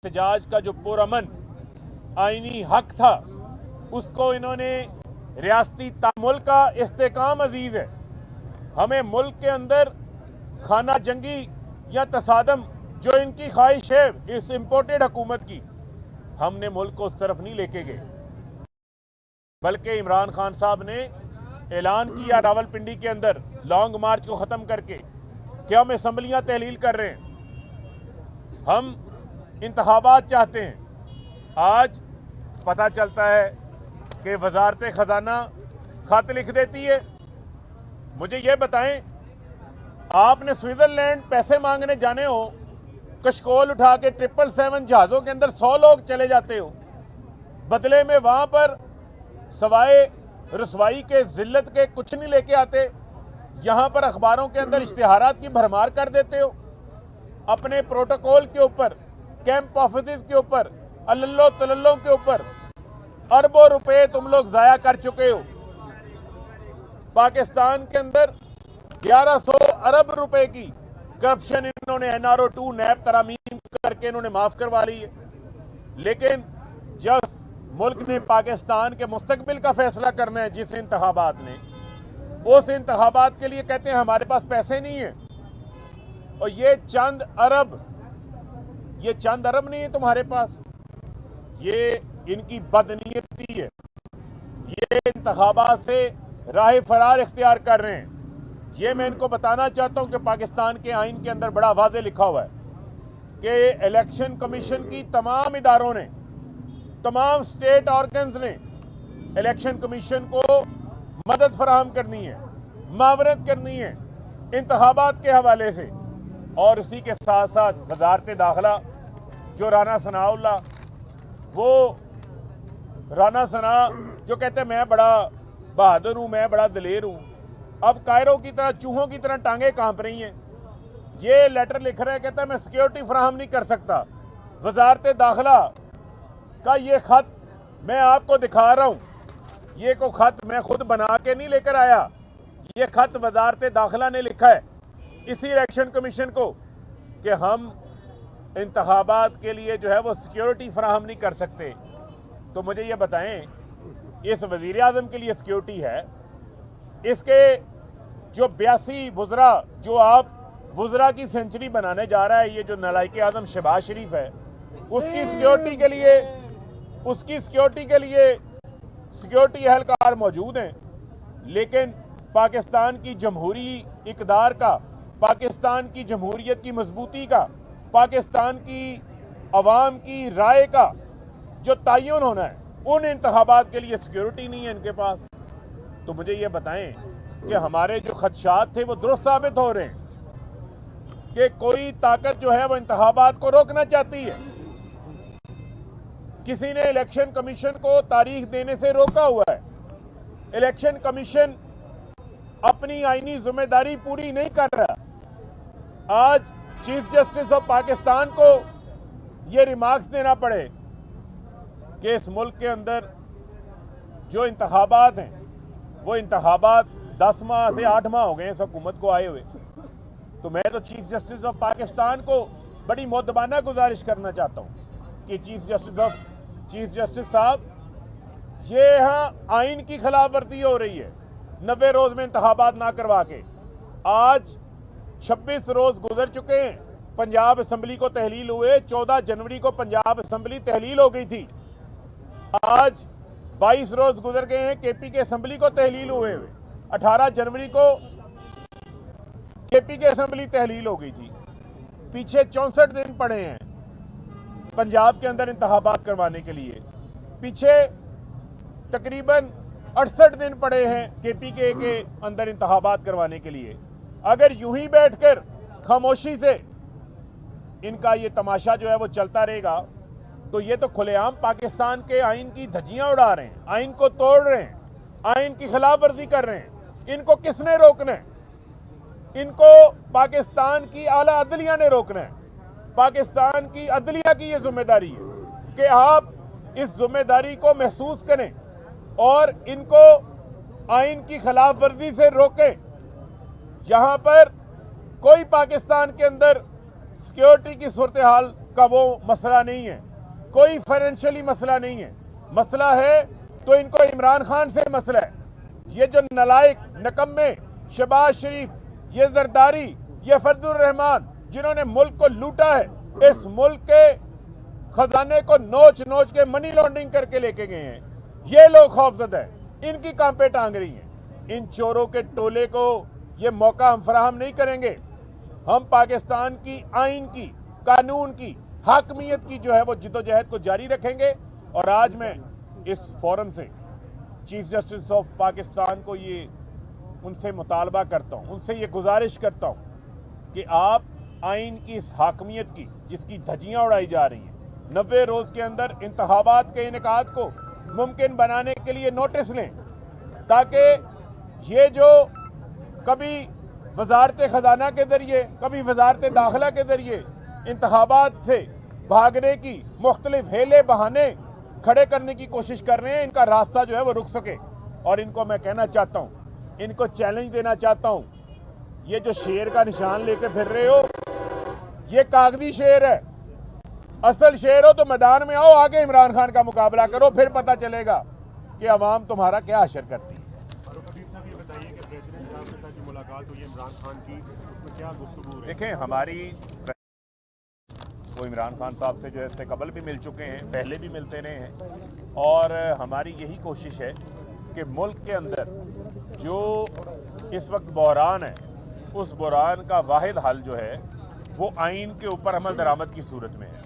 एहतजाज का जो पुरअमन आईनी हक था उसको इन्होंने रियासती तामुल का इस्तेकाम अजीज है। हमें मुल्क के अंदर खाना जंगी या तसादम जो इनकी ख्वाहिश है इस इम्पोर्टेड हुकूमत की, हमने मुल्क को उस तरफ नहीं लेके गए, बल्कि इमरान खान साहब ने ऐलान किया रावलपिंडी के अंदर लॉन्ग मार्च को ख़त्म करके कि हम असम्बलियाँ तहलील कर रहे हैं, हम इंतखाबात चाहते हैं। आज पता चलता है कि वजारत ख़जाना खत लिख देती है। मुझे ये बताएं, आपने स्विट्ज़रलैंड पैसे मांगने जाने हो, कशकोल उठा के 777 जहाज़ों के अंदर 100 लोग चले जाते हो, बदले में वहाँ पर सवाए रसवाई के जिल्लत के कुछ नहीं लेके आते। यहाँ पर अखबारों के अंदर इश्तिहारात की भरमार कर देते हो। अपने प्रोटोकॉल के ऊपर, कैंप ऑफिस के ऊपर, अल्लो तल्लों के ऊपर अरबों रुपए तुम लोग जाया कर चुके हो। पाकिस्तान के अंदर 1100 अरब रुपए की करप्शन इन्होंने NRO 2 नैब तरामीम करके इन्होंने माफ करवा ली है। लेकिन जब मुल्क ने पाकिस्तान के मुस्तकबिल का फैसला करना है, जिस इंतखाबात ने, उस इंतखाबात के लिए कहते हैं हमारे पास पैसे नहीं है। और ये चंद अरब नहीं है तुम्हारे पास, ये इनकी बदनीयती है। ये इंतखाबात से राह फरार इख्तियार कर रहे हैं। ये मैं इनको बताना चाहता हूं कि पाकिस्तान के आइन के अंदर बड़ा वाज़े लिखा हुआ है कि इलेक्शन कमीशन की तमाम इदारों ने, तमाम स्टेट ऑर्गन्स ने इलेक्शन कमीशन को मदद फराहम करनी है, मावरत करनी है इंतखाबात के हवाले से। और इसी के साथ साथ वजारत दाखिला जो राना सनाउल्लाह, वो राना सना जो कहते हैं मैं बड़ा बहादुर हूँ, मैं बड़ा दलेर हूँ, अब कायरों की तरह, चूहों की तरह टांगे कांप रही हैं। ये लेटर लिख रहा है, कहता है मैं सिक्योरिटी फराहम नहीं कर सकता। वजारत दाखिला का ये खत मैं आपको दिखा रहा हूँ, ये को खत मैं खुद बना के नहीं लेकर आया, ये खत वजारत दाखिला ने लिखा है इसी इलेक्शन कमीशन को कि हम इंतखाबात के लिए जो है वो सिक्योरिटी फराहम नहीं कर सकते। तो मुझे ये बताएं, इस वज़ीर आज़म के लिए सिक्योरिटी है, इसके जो 82 वुज़रा, जो आप वुज़रा की सेंचुरी बनाने जा रहा है, ये जो नालायक आज़म शहबाज शरीफ है, उसकी सिक्योरिटी के लिए सिक्योरिटी एहलकार मौजूद हैं। लेकिन पाकिस्तान की जमहूरी इक़दार का, पाकिस्तान की जमहूरियत की मजबूती का, पाकिस्तान की अवाम की राय का जो तयन होना है, उन इंतखाबात के लिए सिक्योरिटी नहीं है इनके पास। तो मुझे ये बताएं कि हमारे जो खदशात थे वो दुरुस्त साबित हो रहे हैं कि कोई ताकत जो है वो इंतखाबात को रोकना चाहती है। किसी ने इलेक्शन कमीशन को तारीख देने से रोका हुआ है। इलेक्शन कमीशन अपनी आईनी जिम्मेदारी पूरी नहीं कर रहा। आज चीफ जस्टिस ऑफ पाकिस्तान को ये रिमार्क्स देना पड़े कि इस मुल्क के अंदर जो इंतखाबात हैं, वो इंतखाबात 10 माह से 8 माह हो गए इस हुकूमत को आए हुए। तो मैं तो चीफ जस्टिस ऑफ पाकिस्तान को बड़ी मुद्दबाना गुजारिश करना चाहता हूँ कि चीफ जस्टिस साहब, ये यहाँ आइन की खिलाफ वर्जी हो रही है। 90 रोज में इंतखाबात ना करवा के आज 26 रोज गुजर चुके हैं। पंजाब असम्बली को तहलील हुए, 14 जनवरी को पंजाब असम्बली तहलील हो गई थी। आज 22 रोज गुजर गए हैं KP के असम्बली को तहलील हुए 18 जनवरी को KP के असम्बली तहलील हो गई थी। पीछे 64 दिन पड़े हैं पंजाब के अंदर इंतखाबात करवाने के लिए। पीछे तकरीबन 68 दिन पड़े हैं KP के अंदर इंतखाबात करवाने के लिए। अगर यूं ही बैठकर खामोशी से इनका ये तमाशा जो है वो चलता रहेगा, तो ये तो खुलेआम पाकिस्तान के आइन की धज्जियां उड़ा रहे हैं, आइन को तोड़ रहे हैं, आइन की खिलाफ वर्जी कर रहे हैं। इनको किसने रोकना है? इनको पाकिस्तान की आला अदलिया ने रोकना है। पाकिस्तान की अदलिया की ये जिम्मेदारी है कि आप इस जिम्मेदारी को महसूस करें और इनको आइन की खिलाफ वर्जी से रोकें। जहां पर कोई पाकिस्तान के अंदर सिक्योरिटी की सूरत हाल का वो मसला नहीं है, कोई फाइनेंशियली मसला नहीं है। मसला है तो इनको इमरान खान से मसला है। ये जो नलायक नकम्मे शहबाज शरीफ, ये जरदारी, ये फजलुर रहमान, जिन्होंने मुल्क को लूटा है, इस मुल्क के खजाने को नोच नोच के मनी लॉन्ड्रिंग करके लेके गए हैं, ये लोग खौफजदा हैं, इनकी कांपे टांग रही हैं। इन चोरों के टोले को ये मौका हम फराहम नहीं करेंगे। हम पाकिस्तान की आइन की, कानून की, हाकमियत की जो है वो जिद्दोजहद को जारी रखेंगे। और आज मैं इस फोरम से चीफ जस्टिस ऑफ पाकिस्तान को ये उनसे मुतालबा करता हूँ, उनसे ये गुजारिश करता हूँ कि आप आइन की इस हाकमियत की, जिसकी धज्जियाँ उड़ाई जा रही हैं, 90 रोज़ के अंदर इंतखाबात के इनेकाद को मुमकिन बनाने के लिए नोटिस लें, ताकि ये जो कभी वजारत खजाना के ज़रिए, कभी वजारत दाखिला के ज़रिए इंतखाबात से भागने की मुख्तलिफ हेले बहाने खड़े करने की कोशिश कर रहे हैं, इनका रास्ता जो है वो रुक सके। और इनको मैं कहना चाहता हूँ, इनको चैलेंज देना चाहता हूँ, ये जो शेर का निशान लेके फिर रहे हो, ये कागजी शेर है। असल शेर हो तो मैदान में आओ, आगे इमरान खान का मुकाबला करो, फिर पता चलेगा कि अवाम तुम्हारा क्या असर करती है। देखें, हमारी वो इमरान खान साहब से जो है इससे कबल भी मिल चुके हैं, पहले भी मिलते रहे हैं, और हमारी यही कोशिश है कि मुल्क के अंदर जो इस वक्त बहरान है, उस बहरान का वाहिद हल जो है वो आइन के ऊपर अमल दरामद की सूरत में है,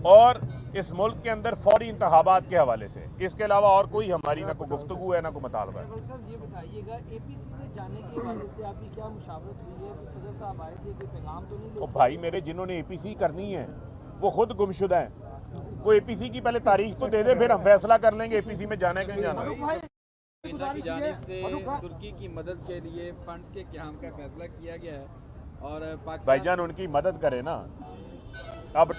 और इस मुल्क के अंदर फौरी इंतखाबात के हवाले से। इसके अलावा और कोई हमारी ना कोई गुफ्तगू है, ना कोई मुतालबा है। ये बताइएगा, एपीसी में जाने के हवाले से आपकी क्या मुशावरत हुई है? सदर साहब आए थे, कोई पैगाम तो नहीं? भाई मेरे, जिन्होंने एपीसी करनी है वो खुद गुमशुदा हैं। वो एपीसी की पहले तारीख तो दे दे, फिर हम फैसला कर लेंगे एपीसी में जाना है कि नहीं जाना। की जानिब से तुर्की की मदद के लिए फंड के क़याम का फैसला किया गया है, और भाईजान उनकी मदद करे ना। अब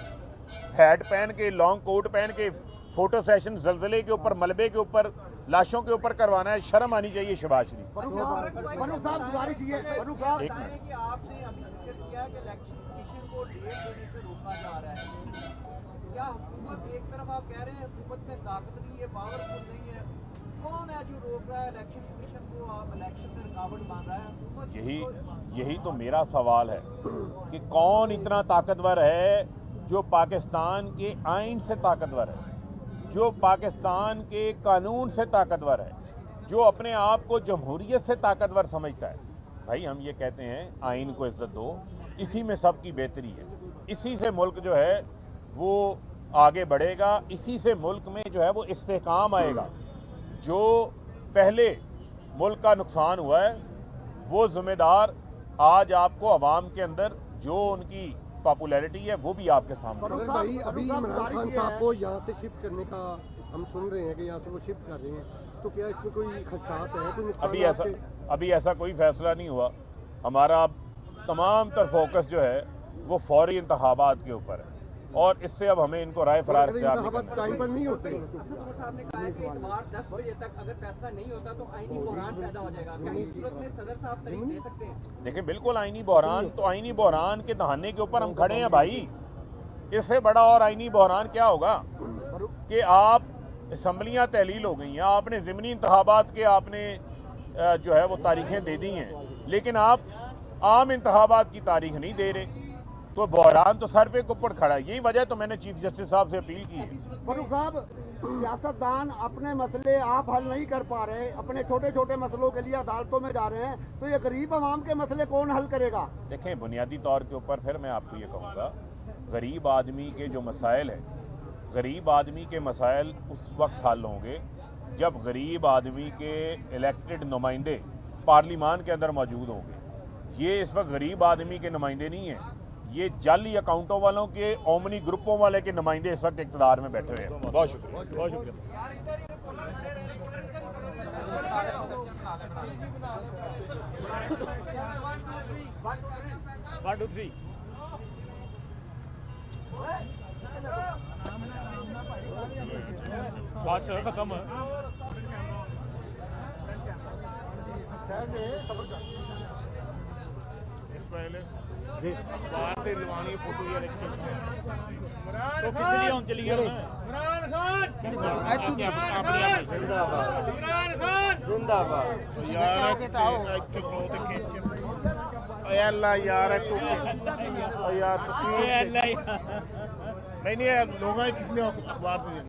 हैट पहन के, लॉन्ग कोट पहन के फोटो सेशन जलजले के ऊपर, मलबे के ऊपर, लाशों के ऊपर करवाना है, शर्म आनी चाहिए शहबाज शरीफ। जा रहा है, क्या हुकूमत एक तरफ आप कह रहे हैं हुकूमत में ताकत नहीं है, पावरफुल नहीं है, कौन है जो रोक रहा है इलेक्शन कमीशन को? आप इलेक्शन में रुकावट बन रहा है। यही तो मेरा सवाल है कि कौन इतना ताकतवर है जो पाकिस्तान के आइन से ताकतवर है, जो पाकिस्तान के कानून से ताकतवर है, जो अपने आप को जमहूरियत से ताकतवर समझता है। भाई हम ये कहते हैं आइन को इज्जत दो, इसी में सबकी बेहतरी है, इसी से मुल्क जो है वो आगे बढ़ेगा, इसी से मुल्क में जो है वो इस्तेहकाम आएगा। जो पहले मुल्क का नुकसान हुआ है वो ज़िम्मेदार आज आपको अवाम के अंदर जो उनकी पॉपुलैरिटी है वो भी आपके सामने। भाई अभी इमरान खान साहब को यहाँ से शिफ्ट करने का हम सुन रहे हैं कि यहाँ से वो शिफ्ट कर रहे हैं, तो क्या इसमें कोई खदशात है? तो अभी ऐसा कोई फैसला नहीं हुआ। हमारा तमाम तर फोकस जो है वो फौरी इंतखाबात के ऊपर है, और इससे अब हमें इनको राय फरार टाइम पर नहीं होते। साहब ने कहा है कि इतवार 10 बजे तक अगर फैसला नहीं होता तो आईनी बहरान पैदा हो जाएगा। क्या इस सूरत में सदर साहब तरीक दे सकते हैं? देखिए, बिल्कुल आईनी बहरान, तो आईनी बहरान के दहाने के ऊपर हम खड़े हैं भाई। इससे बड़ा और आईनी बहरान क्या होगा कि आप असम्बलियाँ तहलील हो गई हैं, आपने ज़िमनी इंतखाबात के आपने जो है वो तारीखें दे दी हैं, लेकिन आप आम इंतखाबात की तारीख नहीं दे रहे, तो बहरान तो सर पे कुप्पड़ खड़ा है। यही वजह तो मैंने चीफ जस्टिस साहब से अपील की है। फारूक साहब, सियासतदान अपने मसले आप हल नहीं कर पा रहे, अपने छोटे छोटे मसलों के लिए अदालतों में जा रहे हैं, तो ये गरीब आवाम के मसले कौन हल करेगा? देखें, बुनियादी तौर के ऊपर फिर मैं आपको ये कहूँगा, गरीब आदमी के जो मसाइल हैं, गरीब आदमी के मसाइल उस वक्त हल होंगे जब गरीब आदमी के इलेक्टेड नुमाइंदे पार्लिमान के अंदर मौजूद होंगे। ये इस वक्त गरीब आदमी के नुमाइंदे नहीं हैं, ये जाली अकाउंटों वालों के, ओमनी ग्रुपों वाले के नुमाइंदे इस वक्त इक़्तिदार में बैठे हुए हैं। बहुत शुक्रिया, बहुत शुक्रिया। बस खत्म। इस पहले अखबार से लवानी फोटो ये रखी तो खिंच लिया हम चली गए यार ਇੱਥੇ ਖਲੋ ਤੇ ਖਿੱਚ ਓਏ ਅੱਲਾ ਯਾਰ ਤੂੰ ਓ ਯਾਰ ਤਸਵੀਰ ਨਹੀਂ ਨਹੀਂ ਲੋਕਾਂ ਨੇ ਕਿਸ ਨੇ ਅਖਬਾਰ ਤੇ